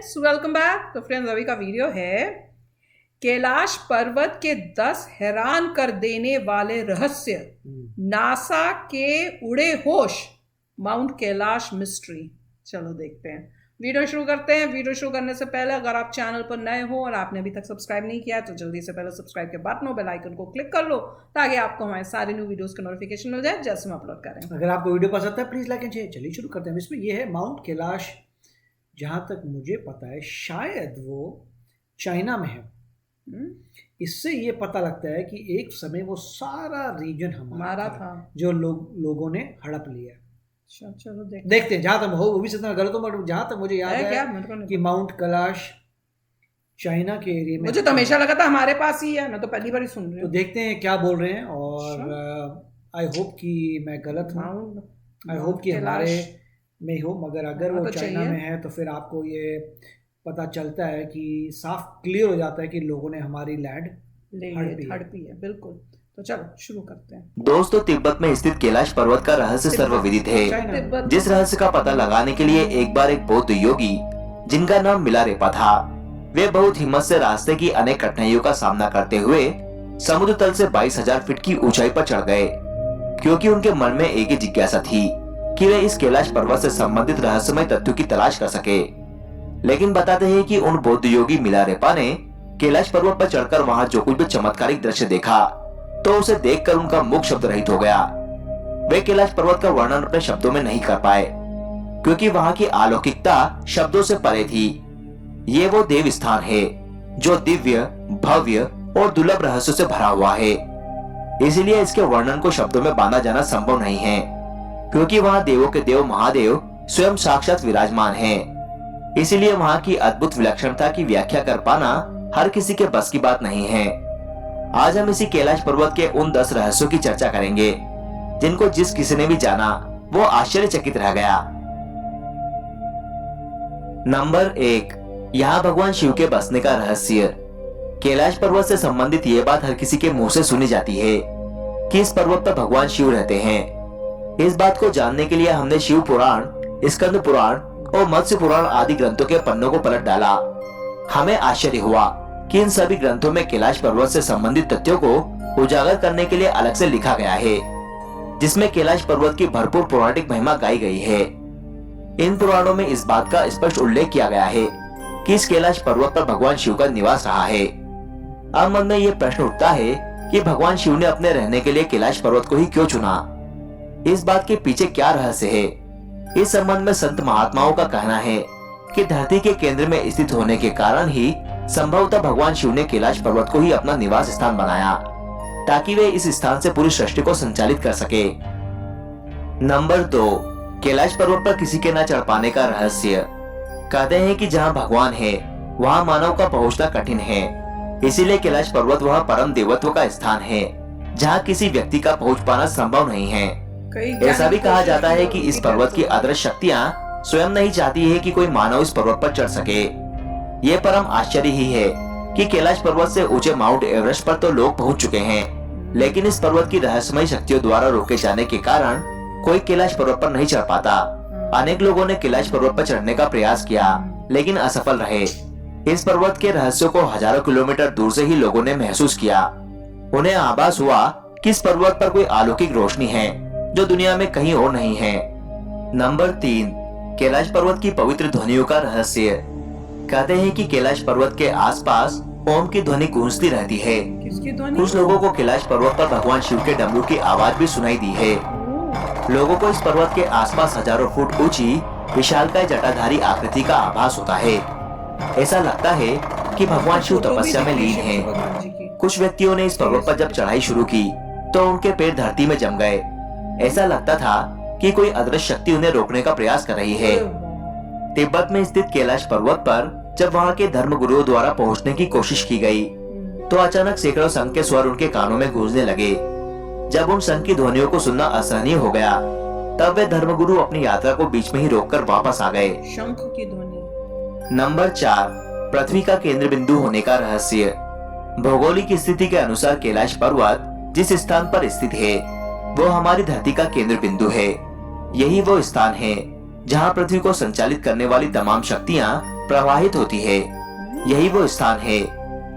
Friends, welcome back. तो friends, अभी का वीडियो है कैलाश पर्वत के 10 हैरान कर देने वाले रहस्य, नासा के उड़े होश, माउंट कैलाश मिस्ट्री। चलो देखते हैं, वीडियो शुरू करते हैं। वीडियो शुरू करने से पहले अगर आप चैनल पर नए हो और आपने अभी तक सब्सक्राइब नहीं किया है तो जल्दी से पहले सब्सक्राइब के बटन और बेल आइकन को क्लिक कर लो ताकि आपको हमारे सारे न्यू वीडियोस का नोटिफिकेशन मिल जाए जैसे हम अपलोड करें। अगर आपको वीडियो पसंद है प्लीज लाइक एंड शेयर। चलिए शुरू करते हैं। इसमें ये है माउंट कैलाश, जहाँ तक मुझे पता है शायद वो चाइना में है। इससे ये पता लगता है कि एक समय वो सारा रीजन हमारा था जो लोगों ने हड़प लिया। चलो देखते हैं। जहाँ तक हो, वो भी जितना गलत हो, मगर जहाँ तक मुझे याद है कि माउंट कैलाश चाइना के एरिया में। मुझे तो हमेशा लगा था हमारे पास ही है, मैं तो पहली बार ही सुन रही हूँ। तो देखते हैं क्या बोल रहे हैं और आई होप कि मैं गलत हूँ। आई होप कि हमारे में हो, मगर अगर वो चाइना में है तो फिर आपको ये पता चलता है कि साफ क्लियर हो जाता है कि लोगों ने हमारी लैंड हड़पी है। बिल्कुल। तो चलो शुरू करते हैं। दोस्तों, तिब्बत में स्थित कैलाश पर्वत का रहस्य सर्वविदित है। जिस रहस्य का पता लगाने के लिए एक बार एक बौद्ध योगी जिनका नाम मिलारेपा था, वे बहुत हिम्मत से रास्ते की अनेक कठिनाइयों का सामना करते हुए समुद्र तल से 22,000 फीट की ऊंचाई पर चढ़ गए, क्योंकि उनके मन में एक ही जिज्ञासा थी कि वे इस कैलाश पर्वत से संबंधित रहस्यमय तथ्यों की तलाश कर सके। लेकिन बताते हैं कि उन बौद्ध योगी मिलारेपा ने कैलाश पर्वत पर चढ़कर वहां जो कुछ भी चमत्कारिक दृश्य देखा तो उसे देखकर उनका मुख शब्द रहित हो गया। वे कैलाश पर्वत का वर्णन अपने शब्दों में नहीं कर पाए, क्योंकि वहां की अलौकिकता शब्दों से परे थी। ये वो देव स्थान है जो दिव्य, भव्य और दुर्लभ रहस्यों से भरा हुआ है। इसलिए इसके वर्णन को शब्दों में बांधा जाना संभव नहीं है, क्योंकि वहां देवों के देव महादेव स्वयं साक्षात विराजमान हैं। इसलिए वहां की अद्भुत विलक्षणता की व्याख्या कर पाना हर किसी के बस की बात नहीं है। आज हम इसी कैलाश पर्वत के उन 10 रहस्यों की चर्चा करेंगे जिनको जिस किसी ने भी जाना वो आश्चर्यचकित रह गया। नंबर 1, यहाँ भगवान शिव के बसने का रहस्य। कैलाश पर्वत से संबंधित ये बात हर किसी के मुंह से सुनी जाती है कि इस पर्वत पर भगवान शिव रहते हैं। इस बात को जानने के लिए हमने शिव पुराण, स्कंद पुराण और मत्स्य पुराण आदि ग्रंथों के पन्नों को पलट डाला। हमें आश्चर्य हुआ कि इन सभी ग्रंथों में कैलाश पर्वत से संबंधित तथ्यों को उजागर करने के लिए अलग से लिखा गया है, जिसमें कैलाश पर्वत की भरपूर पौराणिक महिमा गाई गई है। इन पुराणों में इस बात का स्पष्ट उल्लेख किया गया है कि इस कैलाश पर्वत पर भगवान शिव का निवास रहा है। अब मन में ये प्रश्न उठता है कि भगवान शिव ने अपने रहने के लिए कैलाश पर्वत को ही क्यों चुना? इस बात के पीछे क्या रहस्य है? इस संबंध में संत महात्माओं का कहना है कि धरती के केंद्र में स्थित होने के कारण ही संभवतः भगवान शिव ने कैलाश पर्वत को ही अपना निवास स्थान बनाया, ताकि वे इस स्थान से पूरी सृष्टि को संचालित कर सके। नंबर 2, कैलाश पर्वत पर किसी के न चढ़ पाने का रहस्य। कहते हैं कि जहाँ भगवान है वहाँ मानव का पहुँचना कठिन है। इसीलिए कैलाश पर्वत वह परम देवत्व का स्थान है जहाँ किसी व्यक्ति का पहुँच पाना संभव नहीं है। ऐसा भी कहा जाता है कि इस पर्वत की अदृश्य शक्तियाँ स्वयं नहीं चाहती है कि कोई मानव इस पर्वत पर चढ़ सके। ये परम आश्चर्य ही है कि कैलाश पर्वत से ऊंचे माउंट एवरेस्ट पर तो लोग पहुंच चुके हैं, लेकिन इस पर्वत की रहस्यमय शक्तियों द्वारा रोके जाने के कारण कोई कैलाश पर्वत पर नहीं चढ़ पाता। अनेक लोगों ने कैलाश पर्वत पर चढ़ने का प्रयास किया, लेकिन असफल रहे। इस पर्वत के रहस्यों को हजारों किलोमीटर दूर से ही लोगों ने महसूस किया। उन्हें आभास हुआ कि इस पर्वत पर कोई अलौकिक रोशनी है जो दुनिया में कहीं और नहीं है। नंबर 3, कैलाश पर्वत की पवित्र ध्वनियों का रहस्य। कहते हैं कि कैलाश पर्वत के आसपास ओम की ध्वनि गूंजती रहती है। किसकी ध्वनि? कुछ लोगों को कैलाश पर्वत पर भगवान शिव के डमरू की आवाज भी सुनाई दी है। लोगों को इस पर्वत के आसपास हजारों फुट ऊंची विशालकाय जटाधारी आकृति का आभास होता है। ऐसा लगता है कि भगवान शिव तपस्या में लीन हैं। कुछ व्यक्तियों ने इस पर्वत पर जब चढ़ाई शुरू की तो उनके पैर धरती में जम गए। ऐसा लगता था कि कोई अदृश्य शक्ति उन्हें रोकने का प्रयास कर रही है। तिब्बत में स्थित कैलाश पर्वत पर जब वहां के धर्म गुरुओं द्वारा पहुंचने की कोशिश की गई तो अचानक सैकड़ों शंख के स्वर उनके कानों में गूंजने लगे। जब उन शंख की ध्वनियों को सुनना असहनीय हो गया तब वे धर्मगुरु अपनी यात्रा को बीच में ही रोककर वापस आ गए। शंख की ध्वनि। नंबर 4, पृथ्वी का केंद्र बिंदु होने का रहस्य। भौगोलिक स्थिति के अनुसार कैलाश पर्वत जिस स्थान पर स्थित है वो हमारी धरती का केंद्र बिंदु है। यही वो स्थान है जहाँ पृथ्वी को संचालित करने वाली तमाम शक्तियाँ प्रवाहित होती है। यही वो स्थान है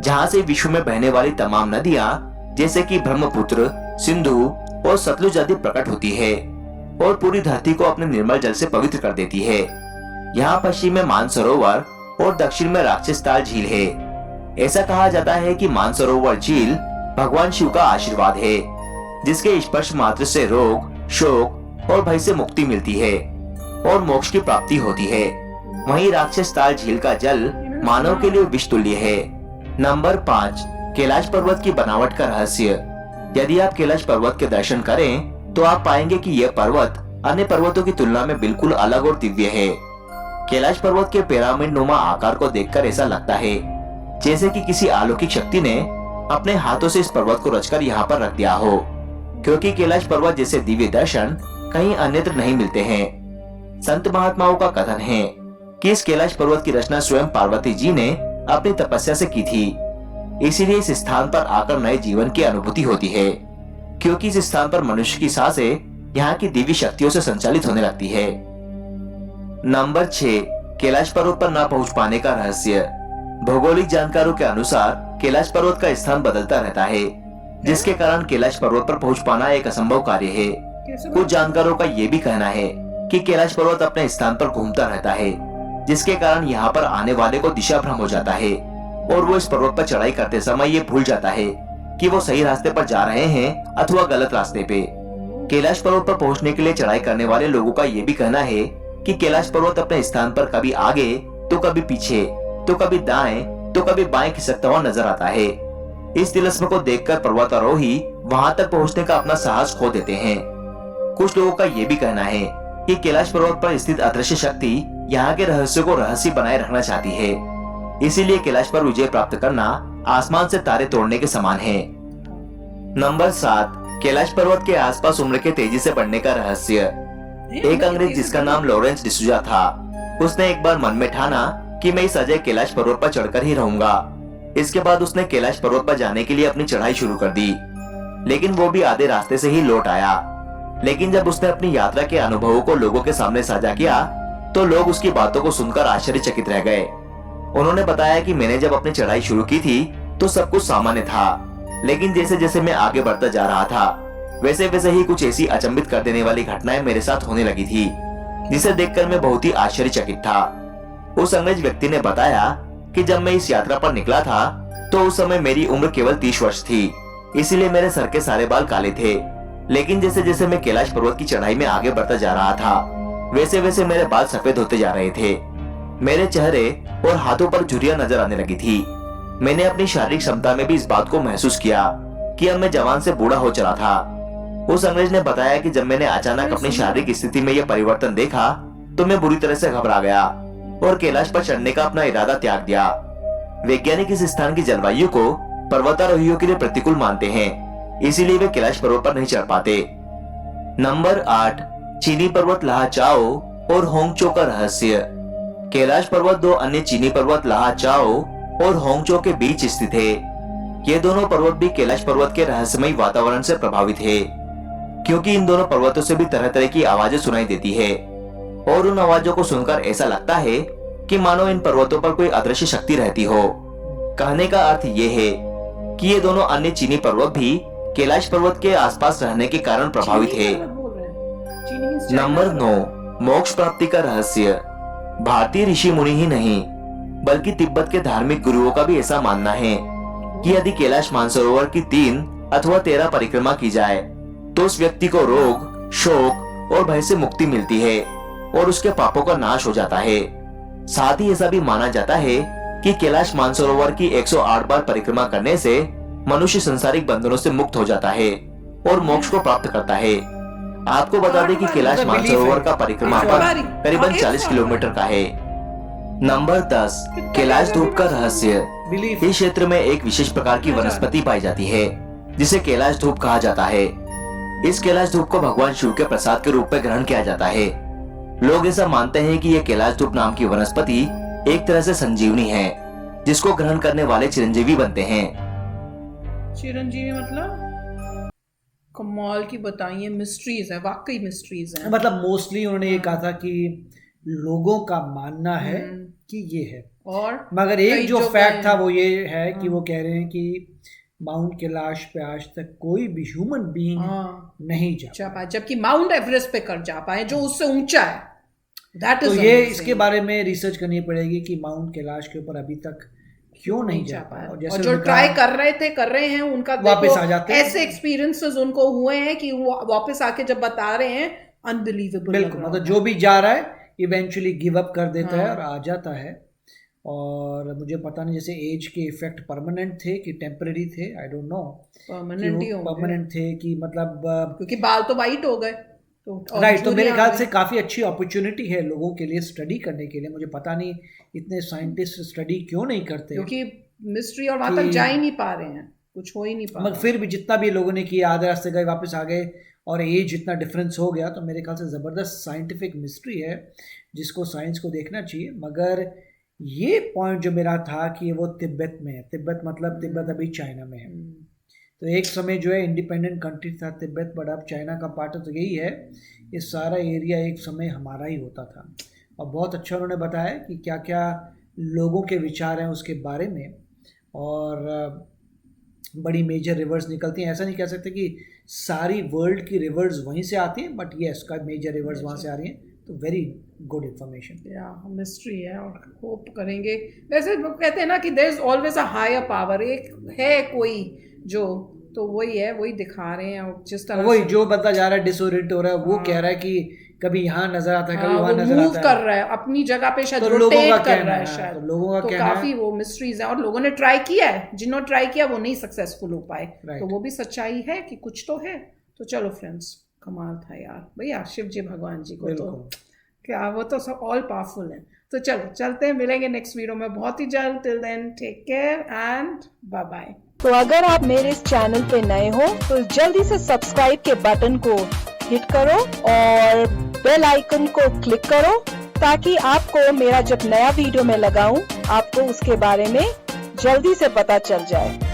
जहाँ से विश्व में बहने वाली तमाम नदियाँ जैसे कि ब्रह्मपुत्र, सिंधु और सतलुज आदि प्रकट होती है और पूरी धरती को अपने निर्मल जल से पवित्र कर देती है। यहाँ पश्चिम में मानसरोवर और दक्षिण में राक्षस ताल झील है। ऐसा कहा जाता है कि मानसरोवर झील भगवान शिव का आशीर्वाद है, जिसके स्पर्श मात्र से रोग, शोक और भय से मुक्ति मिलती है और मोक्ष की प्राप्ति होती है। वहीं राक्षस ताल झील का जल मानव के लिए विष तुल्य है। नंबर 5, कैलाश पर्वत की बनावट का रहस्य। यदि आप कैलाश पर्वत के दर्शन करें तो आप पाएंगे कि यह पर्वत अन्य पर्वतों की तुलना में बिल्कुल अलग और दिव्य है। कैलाश पर्वत के पिरामिड नुमा आकार को देखकर ऐसा लगता है जैसे कि किसी अलौकिक शक्ति ने अपने हाथों से इस पर्वत को रचकर यहाँ पर रख दिया हो, क्योंकि कैलाश पर्वत जैसे दिव्य दर्शन कहीं अन्यत्र नहीं मिलते हैं। संत महात्माओं का कथन है कि इस कैलाश पर्वत की रचना स्वयं पार्वती जी ने अपनी तपस्या से की थी। इसीलिए इस स्थान पर आकर नए जीवन की अनुभूति होती है, क्योंकि इस स्थान पर मनुष्य की सांसें यहाँ की दिव्य शक्तियों से संचालित होने लगती है। नंबर 6, कैलाश पर्वत पर न पहुंच पाने का रहस्य। भौगोलिक जानकारों के अनुसार कैलाश पर्वत का स्थान बदलता रहता है, जिसके कारण कैलाश पर्वत पर पहुंच पाना एक असंभव कार्य है। कुछ जानकारों का ये भी कहना है कि कैलाश पर्वत अपने स्थान पर घूमता रहता है, जिसके कारण यहाँ पर आने वाले को दिशा भ्रम हो जाता है और वो इस पर्वत पर चढ़ाई करते समय ये भूल जाता है कि वो सही रास्ते पर जा रहे हैं अथवा गलत रास्ते पे। कैलाश पर्वत पर पहुंचने के लिए चढ़ाई करने वाले लोगों का ये भी कहना है कि कैलाश पर्वत अपने स्थान पर कभी आगे तो कभी पीछे तो कभी दाएं तो कभी बाएं खिसकता हुआ नजर आता है। इस तिलिस्म को देखकर पर्वतारोही वहां तक पहुंचने का अपना साहस खो देते हैं। कुछ लोगों का ये भी कहना है कि कैलाश पर्वत पर स्थित अदृश्य शक्ति यहाँ के रहस्य को रहस्य बनाए रखना चाहती है, इसीलिए कैलाश पर विजय प्राप्त करना आसमान से तारे तोड़ने के समान है। नंबर 7, कैलाश पर्वत के आसपास उम्र के तेजी से बढ़ने का रहस्य। एक अंग्रेज जिसका नाम लॉरेंस डिसूजा था, उसने एक बार मन में ठाना कि मैं इस अजय कैलाश पर्वत पर चढ़कर ही रहूंगा। इसके बाद उसने कैलाश पर्वत पर जाने के लिए अपनी चढ़ाई शुरू कर दी, लेकिन वो भी आधे रास्ते से ही लौट आया। लेकिन जब उसने अपनी यात्रा के अनुभवों को लोगों के सामने साझा किया तो लोग उसकी बातों को सुनकर आश्चर्यचकित रह गए। उन्होंने बताया कि मैंने जब अपनी चढ़ाई शुरू की थी तो सब कुछ सामान्य था, लेकिन जैसे जैसे मैं आगे बढ़ता जा रहा था वैसे वैसे ही कुछ ऐसी अचंभित कर देने वाली घटनाएं मेरे साथ होने लगी थी, जिसे देखकर मैं बहुत ही आश्चर्यचकित था। उस अंग्रेज व्यक्ति ने बताया कि जब मैं इस यात्रा पर निकला था तो उस समय मेरी उम्र केवल 30 वर्ष थी, इसीलिए मेरे सर के सारे बाल काले थे। लेकिन जैसे जैसे मैं कैलाश पर्वत की चढ़ाई में आगे बढ़ता जा रहा था वैसे वैसे मेरे बाल सफेद होते जा रहे थे। मेरे चेहरे और हाथों पर झुर्रियां नजर आने लगी थी। मैंने अपनी शारीरिक क्षमता में भी इस बात को महसूस किया कि अब मैं जवान से बूढ़ा हो चला था। उस अंग्रेज ने बताया कि जब मैंने अचानक अपनी शारीरिक स्थिति में यह परिवर्तन देखा तो मैं बुरी तरह से घबरा गया और कैलाश पर चढ़ने का अपना इरादा त्याग दिया। वैज्ञानिक इस स्थान की जलवायु को पर्वतारोहियों के लिए प्रतिकूल मानते हैं, इसीलिए वे कैलाश पर्वत पर नहीं चढ़ पाते। नंबर 8, चीनी पर्वत लाहा चाओ और होंगचो का रहस्य। कैलाश पर्वत दो अन्य चीनी पर्वत लाहा चाओ और होंगचो के बीच स्थित है। ये दोनों पर्वत भी कैलाश पर्वत के रहस्यमय वातावरण से प्रभावित है, क्योंकि इन दोनों पर्वतों से भी तरह तरह की आवाजें सुनाई देती है और उन आवाजों को सुनकर ऐसा लगता है कि मानो इन पर्वतों पर कोई अदृश्य शक्ति रहती हो। कहने का अर्थ ये है कि ये दोनों अन्य चीनी पर्वत भी कैलाश पर्वत के आसपास रहने के कारण प्रभावित है। नंबर 9, मोक्ष प्राप्ति का रहस्य। भारतीय ऋषि मुनि ही नहीं बल्कि तिब्बत के धार्मिक गुरुओं का भी ऐसा मानना है कि यदि कैलाश मानसरोवर की 3 अथवा 13 परिक्रमा की जाए तो उस व्यक्ति को रोग, शोक और भय से मुक्ति मिलती है और उसके पापों का नाश हो जाता है। साथ ही ऐसा भी माना जाता है कि कैलाश मानसरोवर की 108 बार परिक्रमा करने से मनुष्य संसारिक बंधनों से मुक्त हो जाता है और मोक्ष को प्राप्त करता है। आपको बता दें कि कैलाश मानसरोवर का परिक्रमा पथ करीबन 40 किलोमीटर का है। नंबर 10, कैलाश धूप का रहस्य। इस क्षेत्र में एक विशेष प्रकार की वनस्पति पाई जाती है जिसे कैलाश धूप कहा जाता है। इस कैलाश धूप को भगवान शिव के प्रसाद के रूप में ग्रहण किया जाता है। लोग ऐसा मानते हैं कि यह कैलाश धूप नाम की वनस्पति एक तरह से संजीवनी है, जिसको ग्रहण करने वाले चिरंजीवी बनते हैं। चिरंजीवी मतलब कमाल की बताइए, मिस्ट्रीज है, वाकई मिस्ट्रीज है। मतलब मोस्टली उन्होंने ये कहा था कि लोगों का मानना है कि ये है। और मगर कई एक जो जो फैक्ट गए था हैं। वो ये है कि वो कह रहे हैं कि माउंट कैलाश पे आज तक कोई भी ह्यूमन बीइंग हाँ, नहीं जा जा पाए, जबकि माउंट एवरेस्ट पे कर जा पाए जो उससे ऊंचा है। दैट तो इज ये इसके बारे में रिसर्च करनी पड़ेगी कि माउंट कैलाश के ऊपर अभी तक क्यों नहीं जा पाया। और जैसे जो उन्होंने ट्राई कहा, कर रहे हैं उनका वापस देखो आ जाते हैं। ऐसे एक्सपीरियंसेस उनको हुए हैं कि वो वापस आके जब बता रहे हैं अनबिलीवेबल। बिल्कुल, मतलब जो भी जा रहा है इवेंचुअली गिव अप कर देता है हाँ। और आ जाता है। और मुझे पता नहीं जैसे एज के इफेक्ट परमानेंट थे कि टेम्पररी थे, आई डोंट नो कि परमानेंट ही वो होंगे परमानेंट थे कि मतलब क्योंकि बाल तो वाइट हो गए। और राइट। तो मेरे झुर्रियाँ ख्याल आ से गई। काफ़ी अच्छी अपॉर्चुनिटी है लोगों के लिए स्टडी करने के लिए। मुझे पता नहीं इतने साइंटिस्ट स्टडी क्यों नहीं करते, क्योंकि मिस्ट्री और वहां तक जा ही नहीं पा रहे हैं, कुछ हो ही नहीं पा मगर रहा। फिर भी जितना भी लोगों ने किया आधे रास्ते गए वापस आ गए और एज इतना डिफरेंस हो गया, तो मेरे ख्याल से ज़बरदस्त साइंटिफिक मिस्ट्री है जिसको साइंस को देखना चाहिए। मगर ये पॉइंट जो मेरा था कि वो तिब्बत में है, तिब्बत मतलब तिब्बत अभी चाइना में है। तो एक समय जो है इंडिपेंडेंट कंट्री था तिब्बत, बट अब चाइना का पार्ट तो यही है। ये सारा एरिया एक समय हमारा ही होता था। और बहुत अच्छा उन्होंने बताया कि क्या क्या लोगों के विचार हैं उसके बारे में। और बड़ी मेजर रिवर्स निकलती हैं, ऐसा नहीं कह सकते कि सारी वर्ल्ड की रिवर्स वहीं से आती हैं, बट येस का मेजर रिवर्स वहाँ से आ रही हैं। तो वेरी गुड इन्फॉर्मेशन। या मिस्ट्री है और होप करेंगे। वैसे वो कहते हैं ना कि there is always a higher power, एक है कोई जो, तो वही है, वही दिखा रहे हैं। और जिस तरह वही जो बंदा जा रहा है डिसोरिएंट हो रहा है, वो हाँ। कह रहा है कि कभी यहाँ नजर आता है, कभी हाँ, वहाँ वो नजर मूव आता है। कर रहा है अपनी जगह पे, शायद तो लोगों का रोटेट कर कहना रहा है, है शायद। तो लोगों का तो कहना है। काफी वो मिस्ट्रीज है और लोगों ने ट्राई किया है, जिन्होंने ट्राई किया वो नहीं सक्सेसफुल हो पाए। Right. तो वो भी सच्चाई है कि कुछ तो है। तो चलो फ्रेंड्स, कमाल था यार भैया, शिव जी भगवान जी को तो बिल्कुल। क्या, वो तो सब ऑल पावरफुल है। तो चलो चलते हैं, मिलेंगे नेक्स्ट वीडियो में बहुत ही जल्द। Till then take care and bye bye. तो अगर आप मेरे इस चैनल पे नए हो तो जल्दी से सब्सक्राइब के बटन को हिट करो और बेल आइकन को क्लिक करो ताकि आपको मेरा जब नया वीडियो मैं लगाऊं आपको उसके बारे में जल्दी से पता चल जाए।